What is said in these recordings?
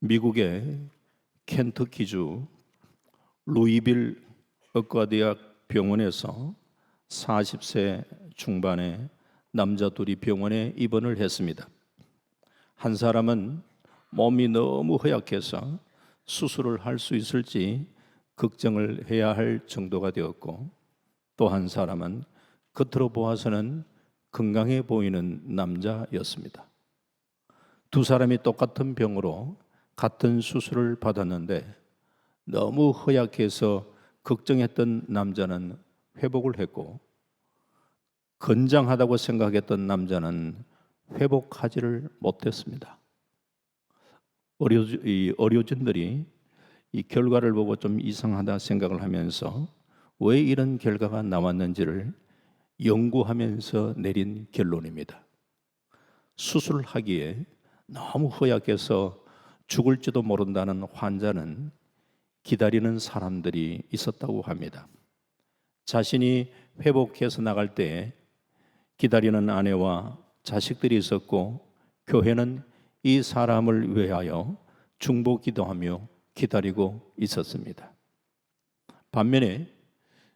미국의 켄터키주 루이빌 의과대학 병원에서 40세 중반의 남자 둘이 병원에 입원을 했습니다. 한 사람은 몸이 너무 허약해서 수술을 할 수 있을지 걱정을 해야 할 정도가 되었고, 또 한 사람은 겉으로 보아서는 건강해 보이는 남자였습니다. 두 사람이 똑같은 병으로 같은 수술을 받았는데 너무 허약해서 걱정했던 남자는 회복을 했고, 건장하다고 생각했던 남자는 회복하지를 못했습니다. 의료진들이 이 결과를 보고 좀 이상하다 생각을 하면서 왜 이런 결과가 나왔는지를 연구하면서 내린 결론입니다. 수술하기에 너무 허약해서 죽을지도 모른다는 환자는 기다리는 사람들이 있었다고 합니다. 자신이 회복해서 나갈 때 기다리는 아내와 자식들이 있었고, 교회는 이 사람을 위하여 중보 기도하며 기다리고 있었습니다. 반면에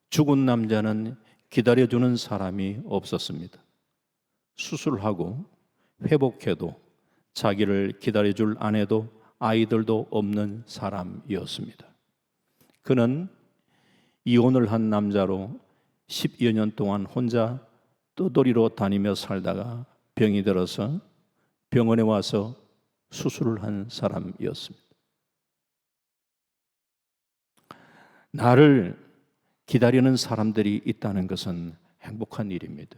죽은 남자는 기다려주는 사람이 없었습니다. 수술하고 회복해도 자기를 기다려줄 아내도 아이들도 없는 사람이었습니다. 그는 이혼을 한 남자로 10여 년 동안 혼자 떠돌이로 다니며 살다가 병이 들어서 병원에 와서 수술을 한 사람이었습니다. 나를 기다리는 사람들이 있다는 것은 행복한 일입니다.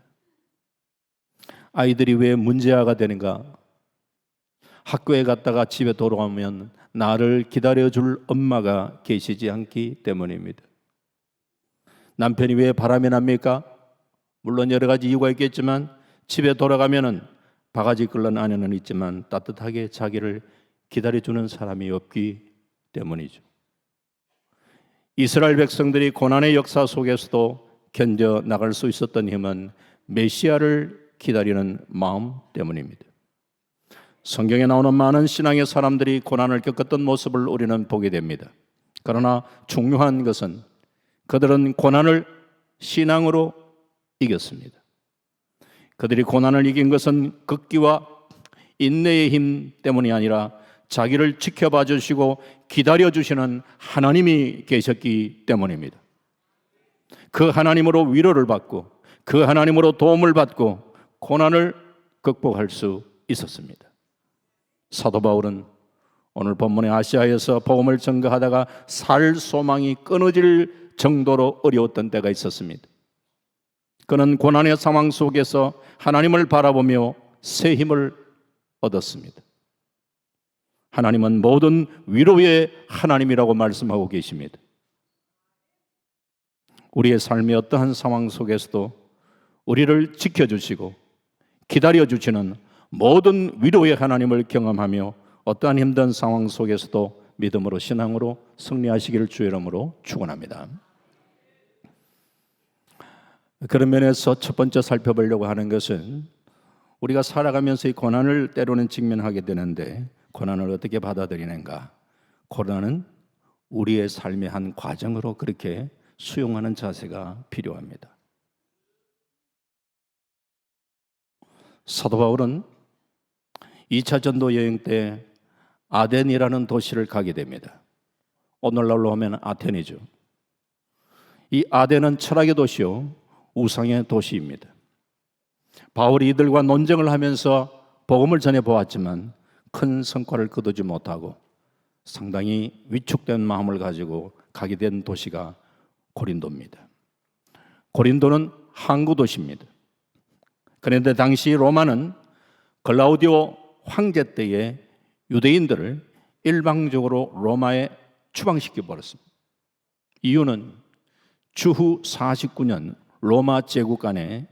아이들이 왜 문제아가 되는가? 학교에 갔다가 집에 돌아오면 나를 기다려줄 엄마가 계시지 않기 때문입니다. 남편이 왜 바람이 납니까? 물론 여러 가지 이유가 있겠지만 집에 돌아가면은 바가지 끓는 아내는 있지만 따뜻하게 자기를 기다려주는 사람이 없기 때문이죠. 이스라엘 백성들이 고난의 역사 속에서도 견뎌 나갈 수 있었던 힘은 메시아를 기다리는 마음 때문입니다. 성경에 나오는 많은 신앙의 사람들이 고난을 겪었던 모습을 우리는 보게 됩니다. 그러나 중요한 것은 그들은 고난을 신앙으로 이겼습니다. 그들이 고난을 이긴 것은 극기와 인내의 힘 때문이 아니라 자기를 지켜봐 주시고 기다려 주시는 하나님이 계셨기 때문입니다. 그 하나님으로 위로를 받고 그 하나님으로 도움을 받고 고난을 극복할 수 있었습니다. 사도 바울은 오늘 본문의 아시아에서 복음을 전거하다가 살 소망이 끊어질 정도로 어려웠던 때가 있었습니다. 그는 고난의 상황 속에서 하나님을 바라보며 새 힘을 얻었습니다. 하나님은 모든 위로의 하나님이라고 말씀하고 계십니다. 우리의 삶의 어떠한 상황 속에서도 우리를 지켜주시고 기다려주시는 모든 위로의 하나님을 경험하며 어떠한 힘든 상황 속에서도 믿음으로 신앙으로 승리하시기를 주의 이름으로 축원합니다. 그런 면에서 첫 번째 살펴보려고 하는 것은 우리가 살아가면서 이 고난을 때로는 직면하게 되는데 고난을 어떻게 받아들이는가? 고난은 우리의 삶의 한 과정으로 그렇게 수용하는 자세가 필요합니다. 사도 바울은 2차 전도 여행 때 아덴이라는 도시를 가게 됩니다. 오늘날로 하면 아테네죠. 이 아덴은 철학의 도시요 우상의 도시입니다. 바울이 이들과 논쟁을 하면서 복음을 전해 보았지만 큰 성과를 거두지 못하고 상당히 위축된 마음을 가지고 가게 된 도시가 고린도입니다. 고린도는 항구 도시입니다. 그런데 당시 로마는 글라우디오 황제 때에 유대인들을 일방적으로 로마에 추방시켜 버렸습니다. 이유는 주후 49년 로마 제국 안에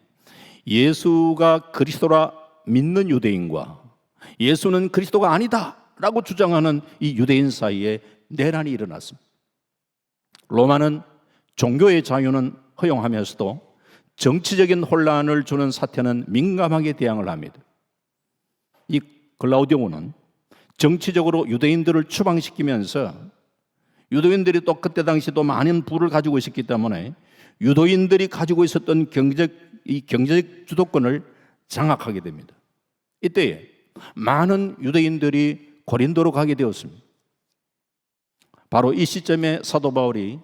예수가 그리스도라 믿는 유대인과 예수는 그리스도가 아니다 라고 주장하는 이 유대인 사이에 내란이 일어났습니다. 로마는 종교의 자유는 허용하면서도 정치적인 혼란을 주는 사태는 민감하게 대응을 합니다. 이 글라우디오는 정치적으로 유대인들을 추방시키면서 유대인들이 또 그때 당시 또 많은 부를 가지고 있었기 때문에 유대인들이 가지고 있었던 경제적 주도권을 장악하게 됩니다. 이때에 많은 유대인들이 고린도로 가게 되었습니다. 바로 이 시점에 사도 바울이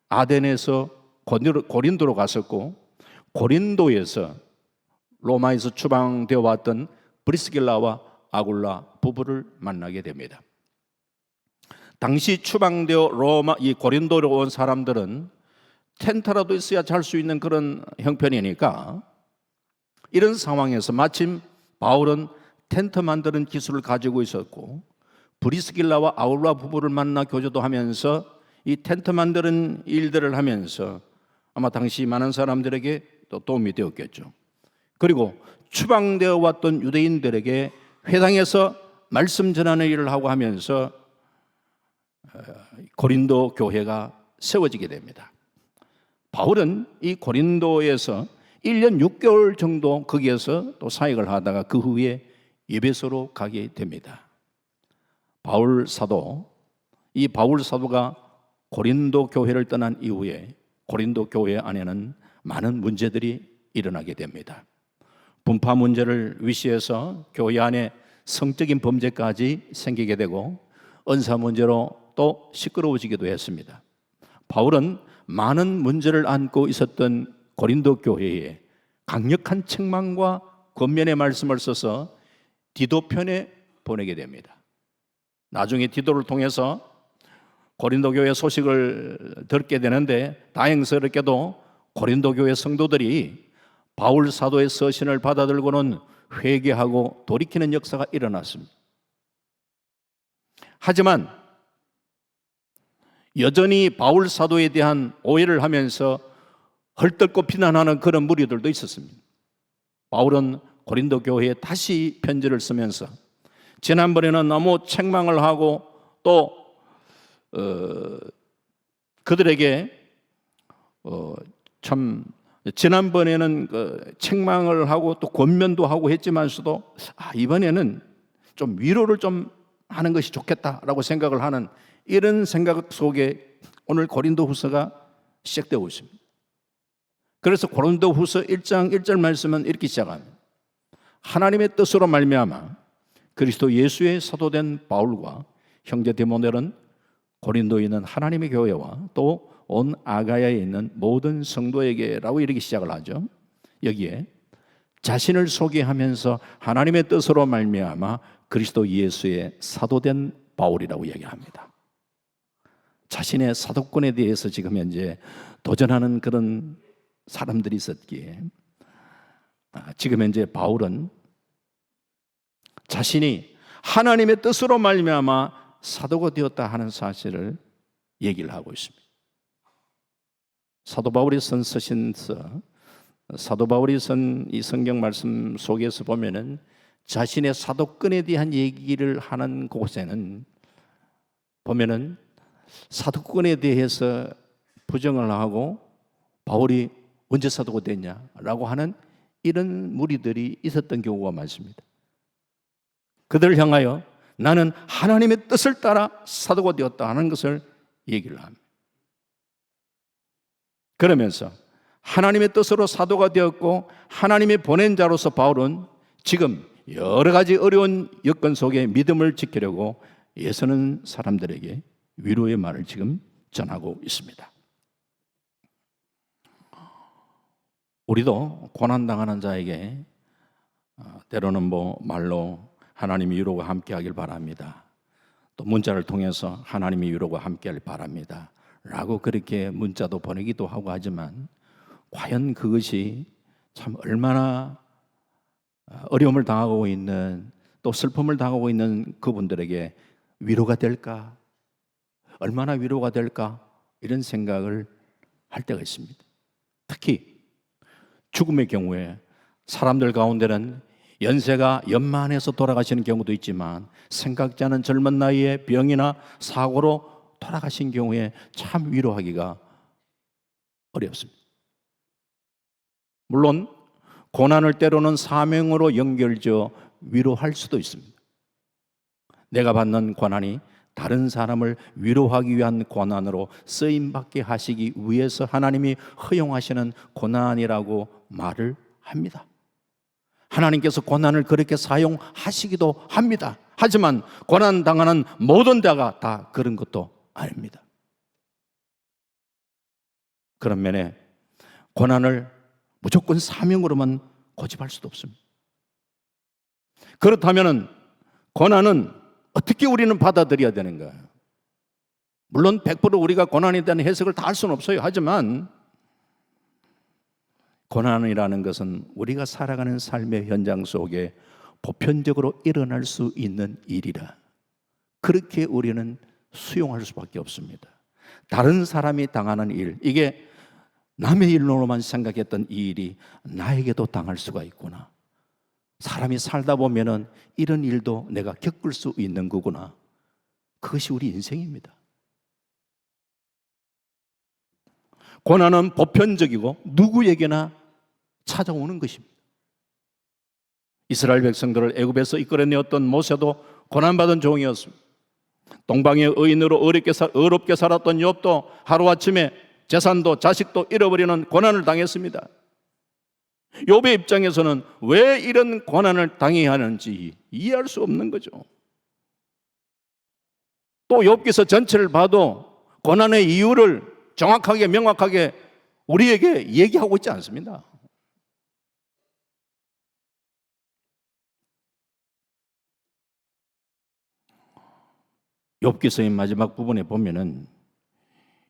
아덴에서 고린도로 갔었고, 고린도에서 로마에서 추방되어 왔던 브리스길라와 아굴라 부부를 만나게 됩니다. 당시 추방되어 이 고린도로 온 사람들은 텐트라도 있어야 잘 수 있는 그런 형편이니까, 이런 상황에서 마침 바울은 텐트 만드는 기술을 가지고 있었고, 브리스길라와 아굴라 부부를 만나 교제도 하면서 이 텐트 만드는 일들을 하면서 아마 당시 많은 사람들에게 또 도움이 되었겠죠. 그리고 추방되어 왔던 유대인들에게 회당에서 말씀 전하는 일을 하고 하면서 고린도 교회가 세워지게 됩니다. 바울은 이 고린도에서 1년 6개월 정도 거기에서 또 사역을 하다가 그 후에 에베소로 가게 됩니다. 이 바울 사도가 고린도 교회를 떠난 이후에 고린도 교회 안에는 많은 문제들이 일어나게 됩니다. 분파 문제를 위시해서 교회 안에 성적인 범죄까지 생기게 되고, 은사 문제로 또 시끄러워지기도 했습니다. 바울은 많은 문제를 안고 있었던 고린도 교회에 강력한 책망과 권면의 말씀을 써서 디도편에 보내게 됩니다. 나중에 디도를 통해서 고린도 교회 소식을 듣게 되는데, 다행스럽게도 고린도 교회 성도들이 바울 사도의 서신을 받아들고는 회개하고 돌이키는 역사가 일어났습니다. 하지만 여전히 바울 사도에 대한 오해를 하면서 헐뜯고 비난하는 그런 무리들도 있었습니다. 바울은 고린도 교회에 다시 편지를 쓰면서 지난번에는 너무 책망을 하고 또 그들에게 참 지난번에는 책망을 하고 또 권면도 하고 했지만서도 이번에는 좀 위로를 좀 하는 것이 좋겠다라고 생각을 하는 이런 생각 속에 오늘 고린도후서가 시작되고 있습니다. 그래서 고린도후서 1장 1절 말씀은 이렇게 시작합니다. 하나님의 뜻으로 말미암아 그리스도 예수의 사도된 바울과 형제 디모데는 고린도에 있는 하나님의 교회와 또 온 아가야에 있는 모든 성도에게라고 이렇게 시작을 하죠. 여기에 자신을 소개하면서 하나님의 뜻으로 말미암아 그리스도 예수의 사도된 바울이라고 얘기합니다. 자신의 사도권에 대해서 지금 현재 도전하는 그런 사람들이 있었기에 지금 현재 바울은 자신이 하나님의 뜻으로 말미암아 사도가 되었다 하는 사실을 얘기를 하고 있습니다. 사도 바울이 쓴 서신서, 사도 바울이 쓴 이 성경 말씀 속에서 보면은 자신의 사도권에 대한 얘기를 하는 곳에는 보면은 사도권에 대해서 부정을 하고 바울이 언제 사도가 됐냐라고 하는 이런 무리들이 있었던 경우가 많습니다. 그들을 향하여 나는 하나님의 뜻을 따라 사도가 되었다 하는 것을 얘기를 합니다. 그러면서 하나님의 뜻으로 사도가 되었고 하나님의 보낸 자로서 바울은 지금 여러 가지 어려운 여건 속에 믿음을 지키려고 애쓰는 사람들에게 위로의 말을 지금 전하고 있습니다. 우리도 고난당하는 자에게 때로는 말로 하나님의 위로가 함께하길 바랍니다. 또 문자를 통해서 하나님의 위로가 함께하길 바랍니다 라고 그렇게 문자도 보내기도 하고 하지만 과연 그것이 참 얼마나 어려움을 당하고 있는 또 슬픔을 당하고 있는 그분들에게 위로가 될까? 얼마나 위로가 될까? 이런 생각을 할 때가 있습니다. 특히 죽음의 경우에 사람들 가운데는 연세가 연만해서 돌아가시는 경우도 있지만 생각지 않은 젊은 나이에 병이나 사고로 돌아가신 경우에 참 위로하기가 어렵습니다. 물론 고난을 때로는 사명으로 연결지어 위로할 수도 있습니다. 내가 받는 고난이 다른 사람을 위로하기 위한 고난으로 쓰임받게 하시기 위해서 하나님이 허용하시는 고난이라고 말을 합니다. 하나님께서 고난을 그렇게 사용하시기도 합니다. 하지만 고난 당하는 모든 자가 다 그런 것도 아닙니다. 그런 면에 고난을 무조건 사명으로만 고집할 수도 없습니다. 그렇다면 고난은 어떻게 우리는 받아들여야 되는가? 물론 100% 우리가 고난에 대한 해석을 다 할 수는 없어요. 하지만 고난이라는 것은 우리가 살아가는 삶의 현장 속에 보편적으로 일어날 수 있는 일이라 그렇게 우리는 수용할 수밖에 없습니다. 다른 사람이 당하는 일, 이게 남의 일로만 생각했던 이 일이 나에게도 당할 수가 있구나. 사람이 살다 보면은 이런 일도 내가 겪을 수 있는 거구나. 그것이 우리 인생입니다. 고난은 보편적이고 누구에게나 찾아오는 것입니다. 이스라엘 백성들을 애굽에서 이끌어내었던 모세도 고난받은 종이었습니다. 동방의 의인으로 어렵게 살았던 욥도 하루아침에 재산도 자식도 잃어버리는 고난을 당했습니다. 욥의 입장에서는 왜 이런 고난을 당해야 하는지 이해할 수 없는 거죠. 또 욥기서 전체를 봐도 고난의 이유를 정확하게 명확하게 우리에게 얘기하고 있지 않습니다. 욥기서의 마지막 부분에 보면은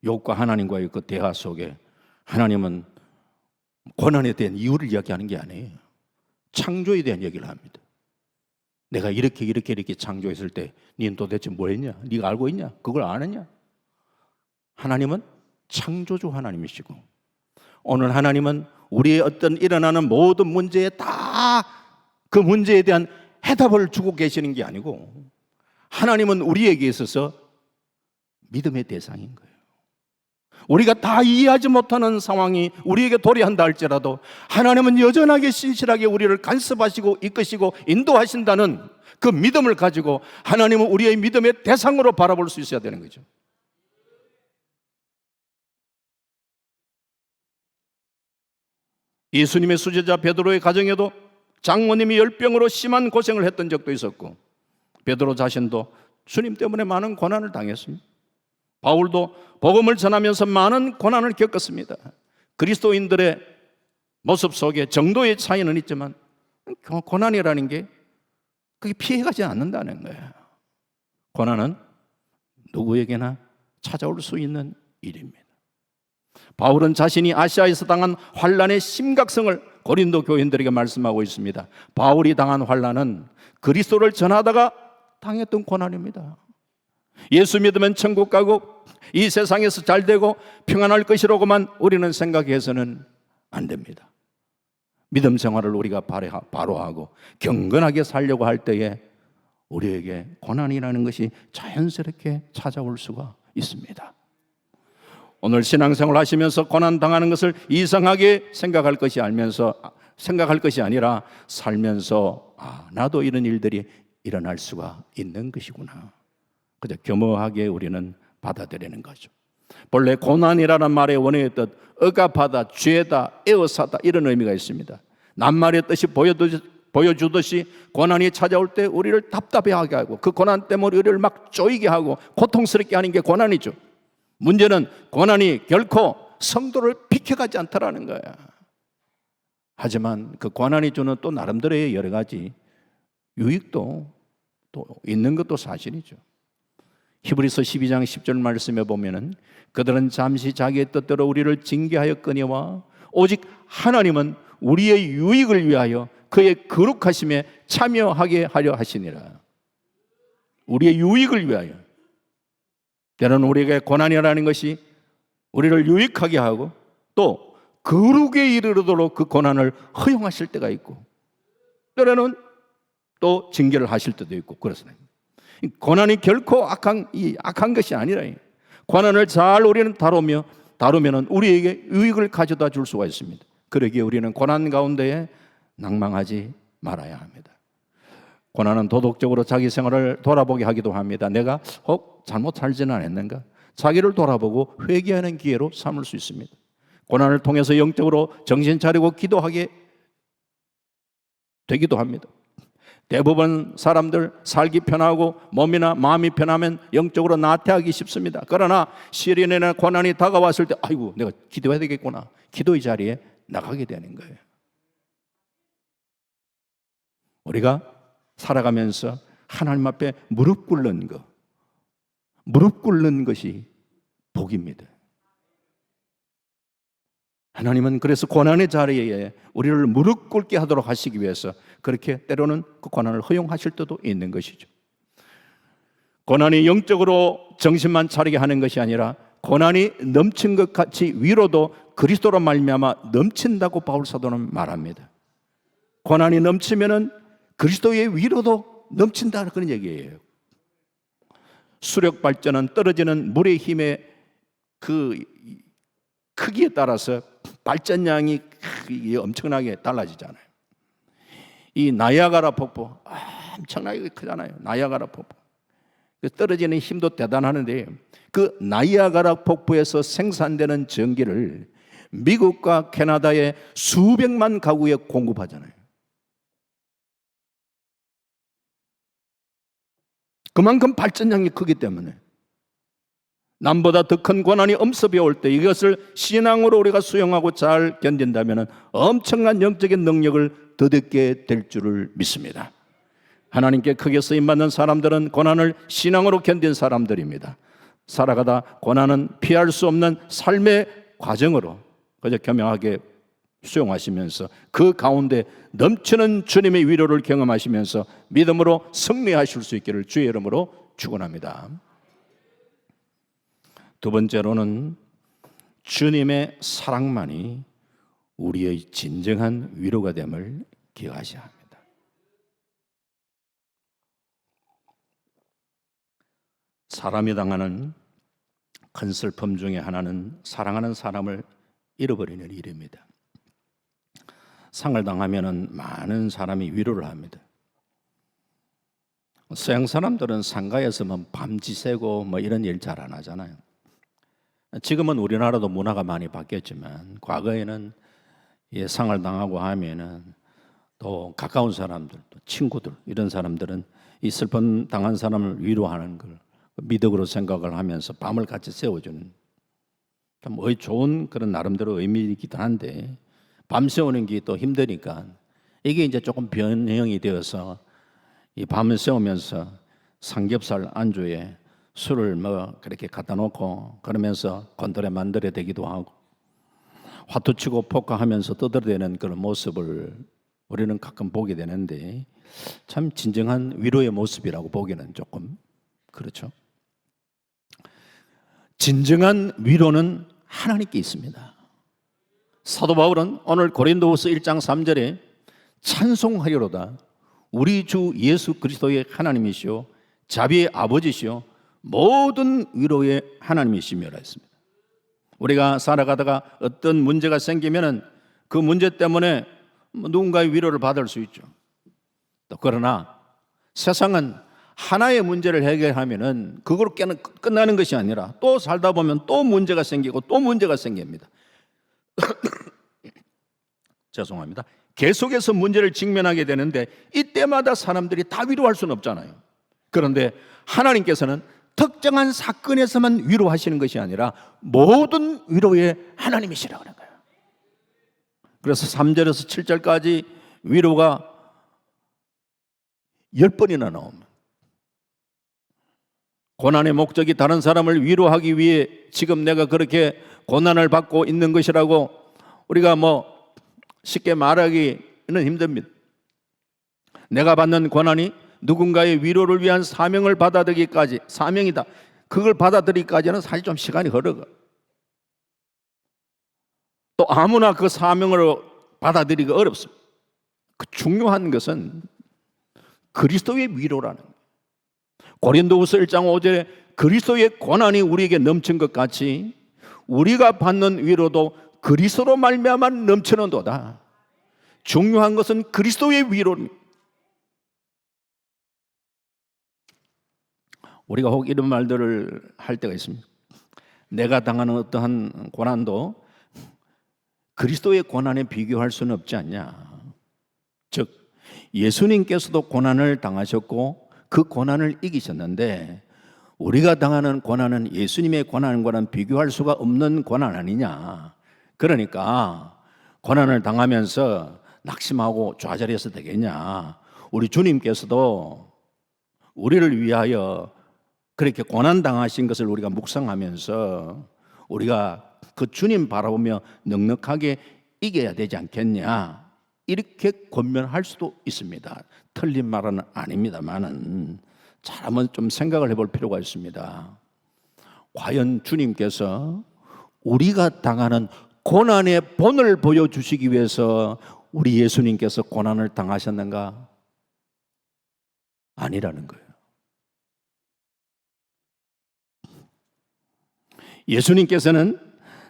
욥과 하나님과의 그 대화 속에 하나님은 고난에 대한 이유를 이야기하는 게 아니에요. 창조에 대한 얘기를 합니다. 내가 이렇게 창조했을 때 니는 도대체 뭐 했냐? 네가 알고 있냐? 그걸 아느냐? 하나님은 창조주 하나님이시고 오늘 하나님은 우리의 어떤 일어나는 모든 문제에 다 그 문제에 대한 해답을 주고 계시는 게 아니고 하나님은 우리에게 있어서 믿음의 대상인 거예요. 우리가 다 이해하지 못하는 상황이 우리에게 도래한다 할지라도 하나님은 여전하게 신실하게 우리를 간섭하시고 이끄시고 인도하신다는 그 믿음을 가지고 하나님은 우리의 믿음의 대상으로 바라볼 수 있어야 되는 거죠. 예수님의 수제자 베드로의 가정에도 장모님이 열병으로 심한 고생을 했던 적도 있었고 베드로 자신도 주님 때문에 많은 고난을 당했습니다. 바울도 복음을 전하면서 많은 고난을 겪었습니다. 그리스도인들의 모습 속에 정도의 차이는 있지만 고난이라는 게 그게 피해가지 않는다는 거예요. 고난은 누구에게나 찾아올 수 있는 일입니다. 바울은 자신이 아시아에서 당한 환난의 심각성을 고린도 교인들에게 말씀하고 있습니다. 바울이 당한 환난은 그리스도를 전하다가 당했던 고난입니다. 예수 믿으면 천국 가고 이 세상에서 잘 되고 평안할 것이라고만 우리는 생각해서는 안 됩니다. 믿음 생활을 우리가 바로 하고 경건하게 살려고 할 때에 우리에게 고난이라는 것이 자연스럽게 찾아올 수가 있습니다. 오늘 신앙생활 하시면서 고난 당하는 것을 이상하게 생각할 것이 아니라 살면서 나도 이런 일들이 일어날 수가 있는 것이구나. 그저 겸허하게 우리는 받아들이는 거죠. 본래 고난이라는 말의 원어의 뜻 억압하다, 죄다, 에워싸다 이런 의미가 있습니다. 낱말의 뜻이 보여주듯이 고난이 찾아올 때 우리를 답답해하게 하고 그 고난 때문에 우리를 막 쪼이게 하고 고통스럽게 하는 게 고난이죠. 문제는 고난이 결코 성도를 비켜가지 않다라는 거야. 하지만 그 고난이 주는 또 나름대로의 여러 가지 유익도 또 있는 것도 사실이죠. 히브리서 12장 10절 말씀에 보면은 그들은 잠시 자기의 뜻대로 우리를 징계하였거니와 오직 하나님은 우리의 유익을 위하여 그의 거룩하심에 참여하게 하려 하시니라. 우리의 유익을 위하여. 때로는 우리에게 고난이라는 것이 우리를 유익하게 하고 또 거룩에 이르도록 그 고난을 허용하실 때가 있고 때로는 또 징계를 하실 때도 있고 그렇습니다. 고난이 결코 악한 것이 아니라 고난을 잘 우리는 다루면은 우리에게 유익을 가져다 줄 수가 있습니다. 그러기에 우리는 고난 가운데에 낭망하지 말아야 합니다. 고난은 도덕적으로 자기 생활을 돌아보게 하기도 합니다. 내가 잘못 살지는 않았는가? 자기를 돌아보고 회개하는 기회로 삼을 수 있습니다. 고난을 통해서 영적으로 정신 차리고 기도하게 되기도 합니다. 대부분 사람들 살기 편하고 몸이나 마음이 편하면 영적으로 나태하기 쉽습니다. 그러나 시련이나 고난이 다가왔을 때 아이고 내가 기도해야 되겠구나. 기도의 자리에 나가게 되는 거예요. 우리가 살아가면서 하나님 앞에 무릎 꿇는 것이 복입니다. 하나님은 그래서 고난의 자리에 우리를 무릎 꿇게 하도록 하시기 위해서 그렇게 때로는 그 고난을 허용하실 때도 있는 것이죠. 고난이 영적으로 정신만 차리게 하는 것이 아니라 고난이 넘친 것 같이 위로도 그리스도로 말미암아 넘친다고 바울 사도는 말합니다. 고난이 넘치면은 그리스도의 위로도 넘친다는 그런 얘기예요. 수력 발전은 떨어지는 물의 힘의 그 크기에 따라서 발전량이 엄청나게 달라지잖아요. 이 나이아가라 폭포 엄청나게 크잖아요. 나이아가라 폭포. 떨어지는 힘도 대단하는데 그 나이아가라 폭포에서 생산되는 전기를 미국과 캐나다의 수백만 가구에 공급하잖아요. 그만큼 발전량이 크기 때문에 남보다 더 큰 고난이 엄습해 올 때 이것을 신앙으로 우리가 수용하고 잘 견딘다면 엄청난 영적인 능력을 덧입게 될 줄을 믿습니다. 하나님께 크게 쓰임받는 사람들은 고난을 신앙으로 견딘 사람들입니다. 살아가다 고난은 피할 수 없는 삶의 과정으로 그저 겸허하게 수용하시면서 그 가운데 넘치는 주님의 위로를 경험하시면서 믿음으로 승리하실 수 있기를 주의 이름으로 축원합니다. 두 번째로는 주님의 사랑만이 우리의 진정한 위로가 됨을 기억하셔야 합니다. 사람이 당하는 큰 슬픔 중에 하나는 사랑하는 사람을 잃어버리는 일입니다. 상을 당하면 많은 사람이 위로를 합니다. 서양 사람들은 상가에서 밤지 새고 이런 일 잘 안 하잖아요. 지금은 우리나라도 문화가 많이 바뀌었지만 과거에는 상을 당하고 하면은 또 가까운 사람들, 또 친구들 이런 사람들은 이 슬픔 당한 사람을 위로하는 걸 미덕으로 생각을 하면서 밤을 같이 세워주는 참 좋은 그런 나름대로 의미이기도 한데 밤 세우는 게 또 힘드니까 이게 이제 조금 변형이 되어서 이 밤을 세우면서 삼겹살 안주에 술을 그렇게 갖다 놓고 그러면서 곤드레 만들어 대기도 하고 화투치고 포카하면서 떠들어대는 그런 모습을 우리는 가끔 보게 되는데 참 진정한 위로의 모습이라고 보기는 조금 그렇죠. 진정한 위로는 하나님께 있습니다. 사도 바울은 오늘 고린도후서 1장 3절에 찬송하리로다 우리 주 예수 그리스도의 하나님이시오 자비의 아버지시오 모든 위로의 하나님이시며라 했습니다. 우리가 살아가다가 어떤 문제가 생기면은 그 문제 때문에 누군가의 위로를 받을 수 있죠. 또 그러나 세상은 하나의 문제를 해결하면은 그걸로 끝나는 것이 아니라 또 살다 보면 또 문제가 생기고 또 문제가 생깁니다. 죄송합니다. 계속해서 문제를 직면하게 되는데 이때마다 사람들이 다 위로할 수는 없잖아요. 그런데 하나님께서는 특정한 사건에서만 위로하시는 것이 아니라 모든 위로의 하나님이시라고 하는 거예요. 그래서 3절에서 7절까지 위로가 10번이나 나옵니다. 고난의 목적이 다른 사람을 위로하기 위해 지금 내가 그렇게 고난을 받고 있는 것이라고 우리가 쉽게 말하기는 힘듭니다. 내가 받는 고난이 누군가의 위로를 위한 사명을 받아들이기까지 사명이다. 그걸 받아들이기까지는 사실 좀 시간이 흐르고 또 아무나 그 사명을 받아들이기 어렵습니다. 그 중요한 것은 그리스도의 위로라는 거예요. 고린도후서 1장 5절에 그리스도의 고난이 우리에게 넘친 것 같이 우리가 받는 위로도 그리스도로 말미암아 넘치는도다. 중요한 것은 그리스도의 위로입니다. 우리가 혹 이런 말들을 할 때가 있습니다. 내가 당하는 어떠한 고난도 그리스도의 고난에 비교할 수는 없지 않냐. 즉 예수님께서도 고난을 당하셨고 그 고난을 이기셨는데 우리가 당하는 고난은 예수님의 고난과는 비교할 수가 없는 고난 아니냐. 그러니까 고난을 당하면서 낙심하고 좌절해서 되겠냐. 우리 주님께서도 우리를 위하여 그렇게 고난 당하신 것을 우리가 묵상하면서 우리가 그 주님 바라보며 넉넉하게 이겨야 되지 않겠냐. 이렇게 권면할 수도 있습니다. 틀린 말은 아닙니다만은 잘 한번 좀 생각을 해볼 필요가 있습니다. 과연 주님께서 우리가 당하는 고난의 본을 보여주시기 위해서 우리 예수님께서 고난을 당하셨는가? 아니라는 거예요. 예수님께서는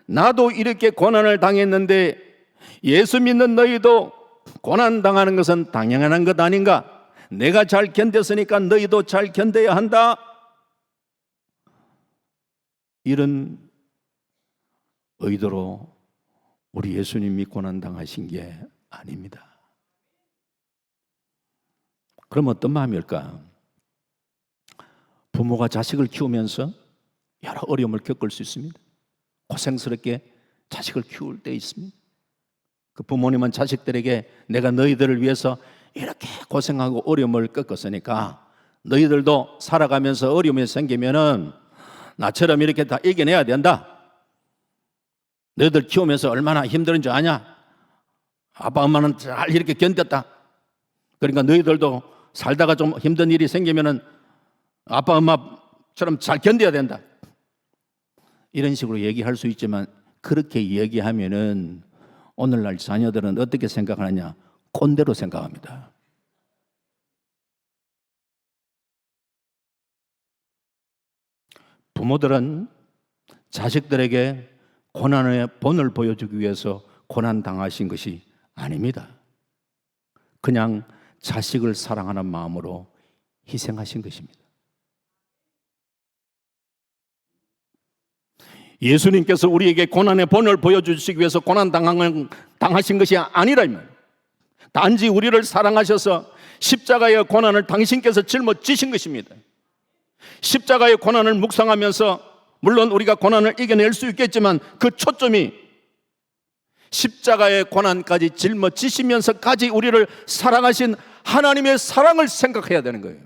나도 이렇게 고난을 당했는데 예수 믿는 너희도 고난 당하는 것은 당연한 것 아닌가? 내가 잘 견뎠으니까 너희도 잘 견뎌야 한다. 이런 의도로 우리 예수님이 고난 당하신 게 아닙니다. 그럼 어떤 마음일까? 부모가 자식을 키우면서 여러 어려움을 겪을 수 있습니다. 고생스럽게 자식을 키울 때 있습니다. 그 부모님은 자식들에게 내가 너희들을 위해서 이렇게 고생하고 어려움을 겪었으니까 너희들도 살아가면서 어려움이 생기면은 나처럼 이렇게 다 이겨내야 된다. 너희들 키우면서 얼마나 힘든지 아냐? 아빠 엄마는 잘 이렇게 견뎠다. 그러니까 너희들도 살다가 좀 힘든 일이 생기면은 아빠 엄마처럼 잘 견뎌야 된다. 이런 식으로 얘기할 수 있지만 그렇게 얘기하면은 오늘날 자녀들은 어떻게 생각하느냐? 꼰대로 생각합니다. 부모들은 자식들에게 고난의 본을 보여주기 위해서 고난 당하신 것이 아닙니다. 그냥 자식을 사랑하는 마음으로 희생하신 것입니다. 예수님께서 우리에게 고난의 본을 보여주시기 위해서 고난 당하신 것이 아니라면 단지 우리를 사랑하셔서 십자가의 고난을 당신께서 짊어지신 것입니다. 십자가의 고난을 묵상하면서 물론 우리가 고난을 이겨낼 수 있겠지만 그 초점이 십자가의 고난까지 짊어지시면서까지 우리를 사랑하신 하나님의 사랑을 생각해야 되는 거예요.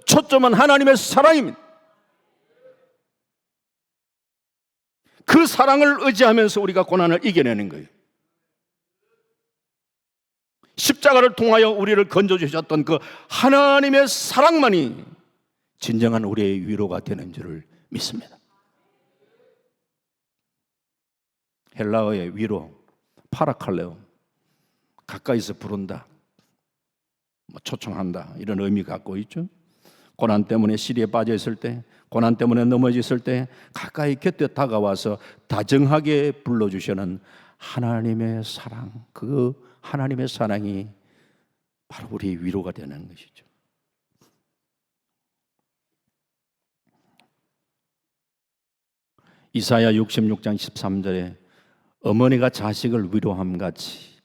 초점은 하나님의 사랑입니다. 그 사랑을 의지하면서 우리가 고난을 이겨내는 거예요. 십자가를 통하여 우리를 건져주셨던 그 하나님의 사랑만이 진정한 우리의 위로가 되는 줄을 믿습니다. 헬라어의 위로, 파라칼레오, 가까이서 부른다, 초청한다 이런 의미 갖고 있죠. 고난 때문에 시리에 빠져 있을 때, 고난 때문에 넘어졌을 때 가까이 곁에 다가와서 다정하게 불러주시는 하나님의 사랑, 그 하나님의 사랑이 바로 우리의 위로가 되는 것이죠. 이사야 66장 13절에 어머니가 자식을 위로함같이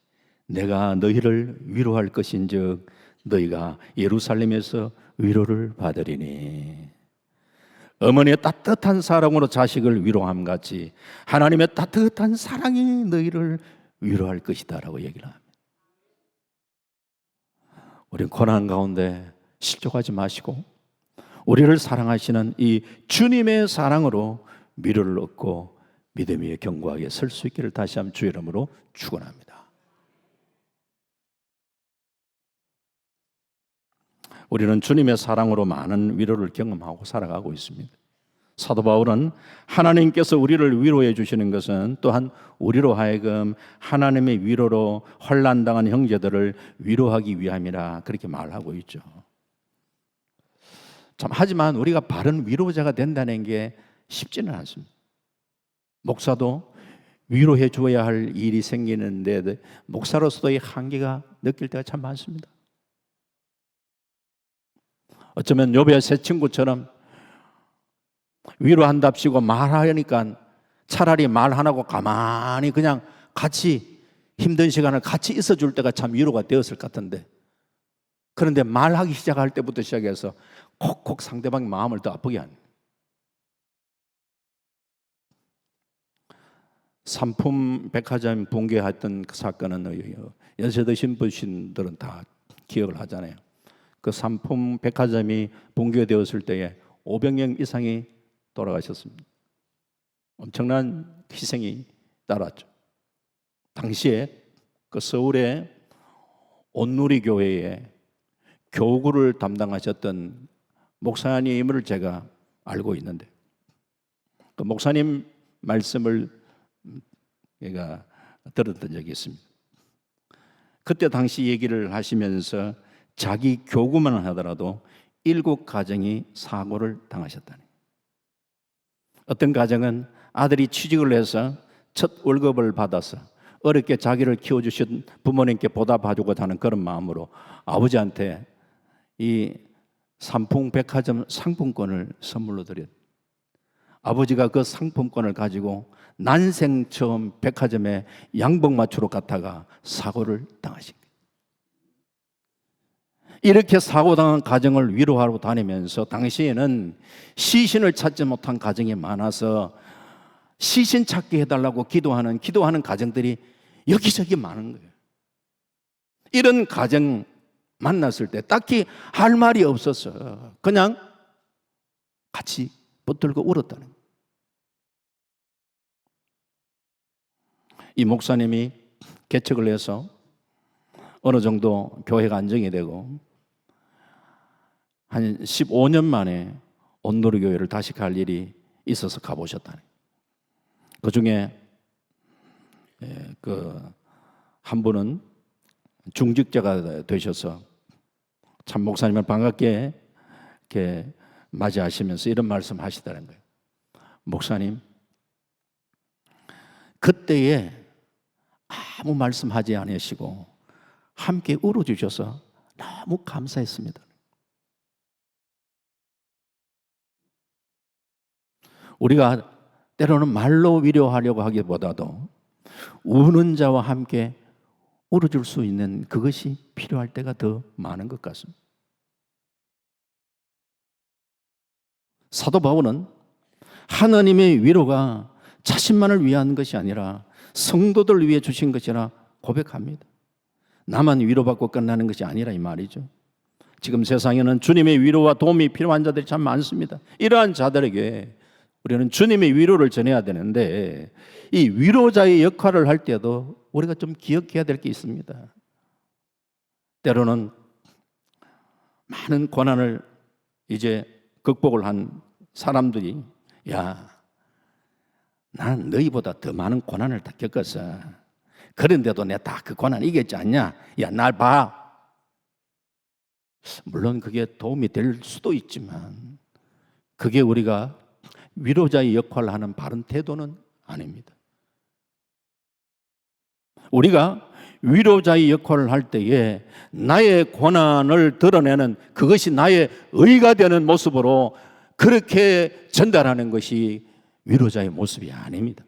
내가 너희를 위로할 것인즉 너희가 예루살렘에서 위로를 받으리니. 어머니의 따뜻한 사랑으로 자식을 위로함같이 하나님의 따뜻한 사랑이 너희를 위로할 것이다 라고 얘기를 합니다. 우리는 고난 가운데 실족하지 마시고 우리를 사랑하시는 이 주님의 사랑으로 위로를 얻고 믿음 위에 견고하게 설 수 있기를 다시 한번 주의 이름으로 축원합니다. 우리는 주님의 사랑으로 많은 위로를 경험하고 살아가고 있습니다. 사도 바울은 하나님께서 우리를 위로해 주시는 것은 또한 우리로 하여금 하나님의 위로로 환난당한 형제들을 위로하기 위함이라 그렇게 말하고 있죠. 참 하지만 우리가 바른 위로자가 된다는 게 쉽지는 않습니다. 목사도 위로해 줘야 할 일이 생기는데 목사로서도 이 한계가 느낄 때가 참 많습니다. 어쩌면 욥의 새 친구처럼 위로한답시고 말하니까 차라리 말 안 하고 가만히 그냥 같이 힘든 시간을 같이 있어 줄 때가 참 위로가 되었을 것 같은데, 그런데 말하기 시작할 때부터 시작해서 콕콕 상대방의 마음을 더 아프게 하는, 상품 백화점 붕괴했던 그 사건은 연세 드신 분들은 다 기억을 하잖아요. 그 상품 백화점이 붕괴되었을 때에 500명 이상이 돌아가셨습니다. 엄청난 희생이 따랐죠. 당시에 그 서울의 온누리 교회에 교구를 담당하셨던 목사님을 제가 알고 있는데, 그 목사님 말씀을 제가 들었던 적이 있습니다. 그때 당시 얘기를 하시면서 자기 교구만 하더라도 7가정이 사고를 당하셨다니. 어떤 가정은 아들이 취직을 해서 첫 월급을 받아서 어렵게 자기를 키워주신 부모님께 보답하고자 하는 그런 마음으로 아버지한테 이 삼풍 백화점 상품권을 선물로 드렸. 아버지가 그 상품권을 가지고 난생 처음 백화점에 양복맞추러 갔다가 사고를 당하신 거예요. 이렇게 사고당한 가정을 위로하러 다니면서 당시에는 시신을 찾지 못한 가정이 많아서 시신 찾게 해달라고 기도하는 가정들이 여기저기 많은 거예요. 이런 가정 만났을 때 딱히 할 말이 없어서 그냥 같이 붙들고 울었다는 거예요. 이 목사님이 개척을 해서 어느 정도 교회가 안정이 되고 한 15년 만에 온누리 교회를 다시 갈 일이 있어서 가보셨다니. 그 중에 한 분은 중직자가 되셔서 참 목사님을 반갑게 이렇게 맞이하시면서 이런 말씀 하시더라는 거예요. 목사님, 그때에 아무 말씀하지 않으시고 함께 울어주셔서 너무 감사했습니다. 우리가 때로는 말로 위로하려고 하기보다도 우는 자와 함께 울어줄 수 있는 그것이 필요할 때가 더 많은 것 같습니다. 사도 바울은 하나님의 위로가 자신만을 위한 것이 아니라 성도들을 위해 주신 것이라 고백합니다. 나만 위로받고 끝나는 것이 아니라 이 말이죠. 지금 세상에는 주님의 위로와 도움이 필요한 자들이 참 많습니다. 이러한 자들에게 우리는 주님의 위로를 전해야 되는데, 이 위로자의 역할을 할 때도 우리가 좀 기억해야 될 게 있습니다. 때로는 많은 고난을 이제 극복을 한 사람들이, 야, 난 너희보다 더 많은 고난을 다 겪었어. 그런데도 내가 다 그 고난 이겼지 않냐? 야, 날 봐. 물론 그게 도움이 될 수도 있지만 그게 우리가 위로자의 역할을 하는 바른 태도는 아닙니다. 우리가 위로자의 역할을 할 때에 나의 고난을 드러내는 그것이 나의 의가 되는 모습으로 그렇게 전달하는 것이 위로자의 모습이 아닙니다.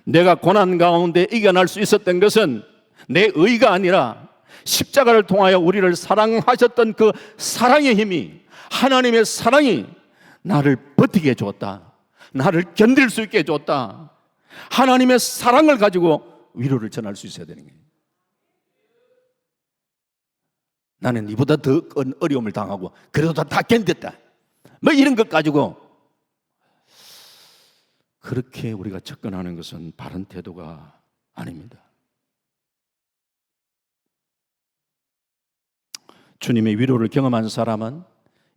내가 고난 가운데 이겨낼 수 있었던 것은 내 의가 아니라 십자가를 통하여 우리를 사랑하셨던 그 사랑의 힘이, 하나님의 사랑이 나를 버티게 해줬다. 나를 견딜 수 있게 해줬다. 하나님의 사랑을 가지고 위로를 전할 수 있어야 되는 거예요. 나는 이보다 더 어려움을 당하고 그래도 다 견뎠다. 뭐 이런 것 가지고 그렇게 우리가 접근하는 것은 바른 태도가 아닙니다. 주님의 위로를 경험한 사람은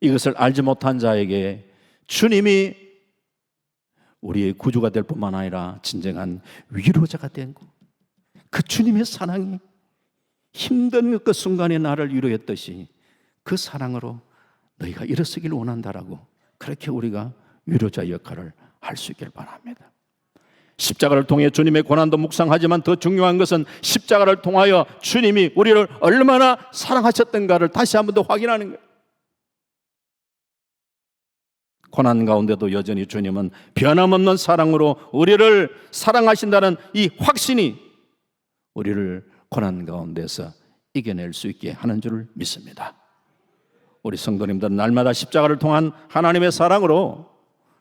이것을 알지 못한 자에게 주님이 우리의 구주가 될 뿐만 아니라 진정한 위로자가 된 것, 그 주님의 사랑이 힘든 그 순간에 나를 위로했듯이 그 사랑으로 너희가 일어서기를 원한다라고, 그렇게 우리가 위로자 역할을 할 수 있길 바랍니다. 십자가를 통해 주님의 고난도 묵상하지만 더 중요한 것은 십자가를 통하여 주님이 우리를 얼마나 사랑하셨던가를 다시 한번 더 확인하는 거예요. 고난 가운데도 여전히 주님은 변함없는 사랑으로 우리를 사랑하신다는 이 확신이 우리를 고난 가운데서 이겨낼 수 있게 하는 줄을 믿습니다. 우리 성도님들은 날마다 십자가를 통한 하나님의 사랑으로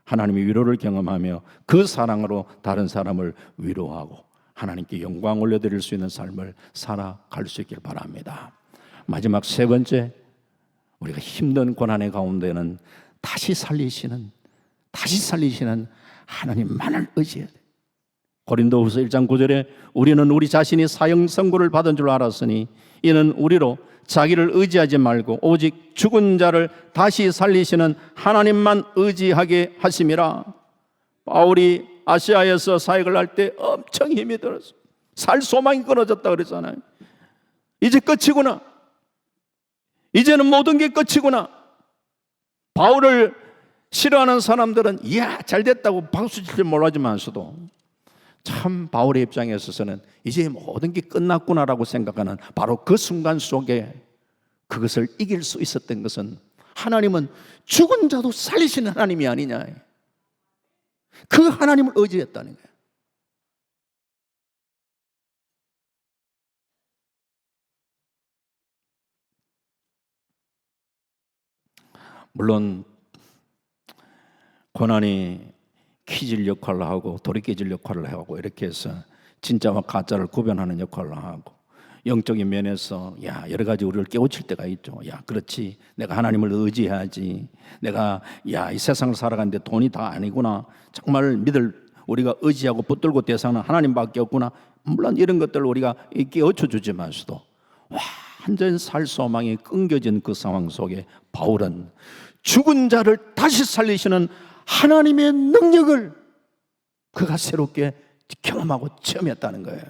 하나님의 위로를 경험하며 그 사랑으로 다른 사람을 위로하고 하나님께 영광 올려드릴 수 있는 삶을 살아갈 수 있길 바랍니다. 마지막 세 번째, 우리가 힘든 고난의 가운데는 다시 살리시는 하나님만을 의지해야 돼. 고린도후서 1장 9절에 우리는 우리 자신이 사형 선고를 받은 줄 알았으니 이는 우리로 자기를 의지하지 말고 오직 죽은 자를 다시 살리시는 하나님만 의지하게 하심이라. 바울이 아시아에서 사역을 할 때 엄청 힘이 들었어. 살 소망이 끊어졌다 그랬잖아요. 이제 끝이구나. 이제는 모든 게 끝이구나. 바울을 싫어하는 사람들은 이야 잘 됐다고 박수 칠 줄 몰라지만서도 참 바울의 입장에 있어서는 이제 모든 게 끝났구나라고 생각하는 바로 그 순간 속에 그것을 이길 수 있었던 것은 하나님은 죽은 자도 살리시는 하나님이 아니냐, 그 하나님을 의지했다는 거예요. 물론 고난이 키질 역할을 하고 돌이켜질 역할을 하고 이렇게 해서 진짜와 가짜를 구별하는 역할을 하고 영적인 면에서 여러 가지 우리를 깨우칠 때가 있죠. 그렇지, 내가 하나님을 의지해야지. 내가 이 세상을 살아가는데 돈이 다 아니구나. 정말 우리가 의지하고 붙들고 대상은 하나님밖에 없구나. 물론 이런 것들을 우리가 깨우쳐 주지만서도 완전 살 소망이 끊겨진 그 상황 속에 바울은 죽은 자를 다시 살리시는 하나님의 능력을 그가 새롭게 경험하고 체험했다는 거예요.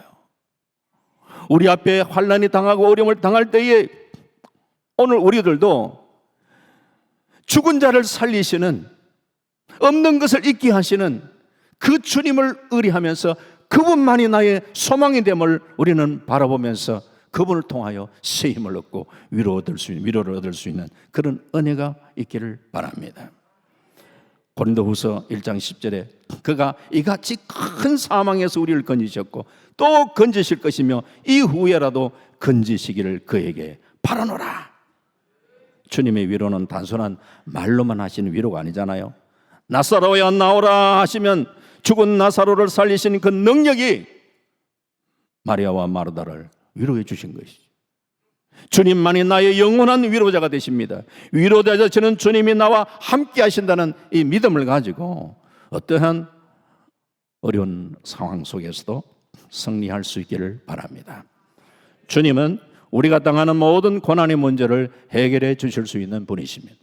우리 앞에 환난이 당하고 어려움을 당할 때에 오늘 우리들도 죽은 자를 살리시는, 없는 것을 있게 하시는 그 주님을 의뢰하면서 그분만이 나의 소망이 됨을 우리는 바라보면서 그분을 통하여 새 힘을 얻고 위로를 얻을 수 있는 그런 은혜가 있기를 바랍니다. 고린도후서 1장 10절에 그가 이같이 큰 사망에서 우리를 건지셨고 또 건지실 것이며 이후에라도 건지시기를 그에게 바라노라. 주님의 위로는 단순한 말로만 하시는 위로가 아니잖아요. 나사로야 나오라 하시면 죽은 나사로를 살리신 그 능력이 마리아와 마르다를 위로해 주신 것이죠. 주님만이 나의 영원한 위로자가 되십니다. 위로자 되시는 주님이 나와 함께 하신다는 이 믿음을 가지고 어떠한 어려운 상황 속에서도 승리할 수 있기를 바랍니다. 주님은 우리가 당하는 모든 고난의 문제를 해결해 주실 수 있는 분이십니다.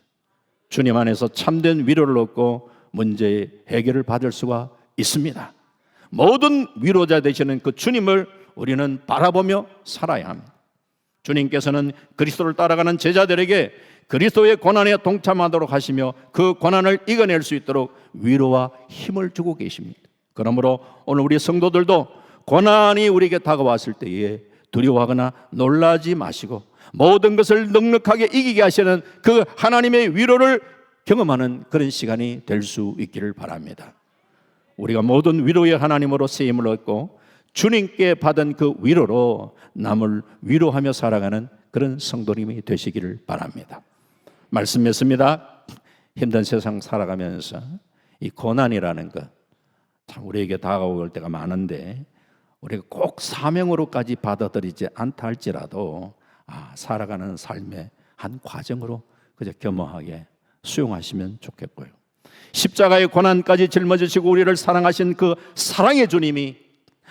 주님 안에서 참된 위로를 얻고 문제의 해결을 받을 수가 있습니다. 모든 위로자 되시는 그 주님을 우리는 바라보며 살아야 합니다. 주님께서는 그리스도를 따라가는 제자들에게 그리스도의 고난에 동참하도록 하시며 그 고난을 이겨낼 수 있도록 위로와 힘을 주고 계십니다. 그러므로 오늘 우리 성도들도 고난이 우리에게 다가왔을 때에 두려워하거나 놀라지 마시고 모든 것을 넉넉하게 이기게 하시는 그 하나님의 위로를 경험하는 그런 시간이 될 수 있기를 바랍니다. 우리가 모든 위로의 하나님으로 쓰임을 얻고 주님께 받은 그 위로로 남을 위로하며 살아가는 그런 성도님이 되시기를 바랍니다. 말씀했습니다. 힘든 세상 살아가면서 이 고난이라는 것 참 우리에게 다가올 때가 많은데 우리가 꼭 사명으로까지 받아들이지 않다 할지라도 살아가는 삶의 한 과정으로 그저 겸허하게 수용하시면 좋겠고요. 십자가의 고난까지 짊어지시고 우리를 사랑하신 그 사랑의 주님이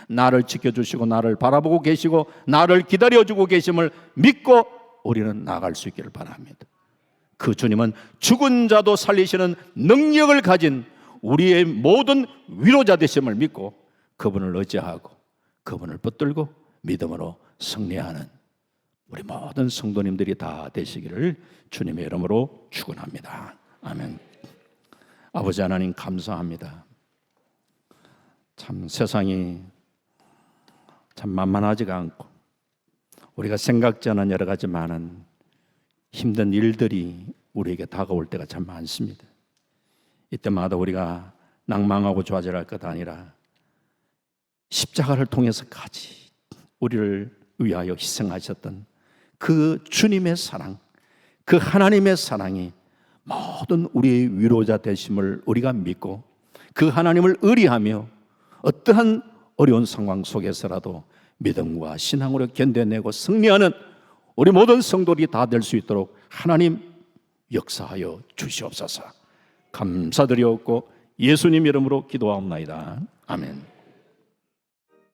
나를 지켜주시고 나를 바라보고 계시고 나를 기다려주고 계심을 믿고 우리는 나아갈 수 있기를 바랍니다. 그 주님은 죽은 자도 살리시는 능력을 가진 우리의 모든 위로자 되심을 믿고 그분을 의지하고 그분을 붙들고 믿음으로 승리하는 우리 모든 성도님들이 다 되시기를 주님의 이름으로 축원합니다. 아멘. 아버지 하나님 감사합니다. 참 세상이 참 만만하지가 않고 우리가 생각지 않은 여러 가지 많은 힘든 일들이 우리에게 다가올 때가 참 많습니다. 이때마다 우리가 낭망하고 좌절할 것 아니라 십자가를 통해서까지 우리를 위하여 희생하셨던 그 주님의 사랑, 그 하나님의 사랑이 모든 우리의 위로자 되심을 우리가 믿고 그 하나님을 의리하며 어떠한 어려운 상황 속에서라도 믿음과 신앙으로 견뎌내고 승리하는 우리 모든 성도들이 다 될 수 있도록 하나님 역사하여 주시옵소서. 감사드리옵고 예수님 이름으로 기도하옵나이다. 아멘.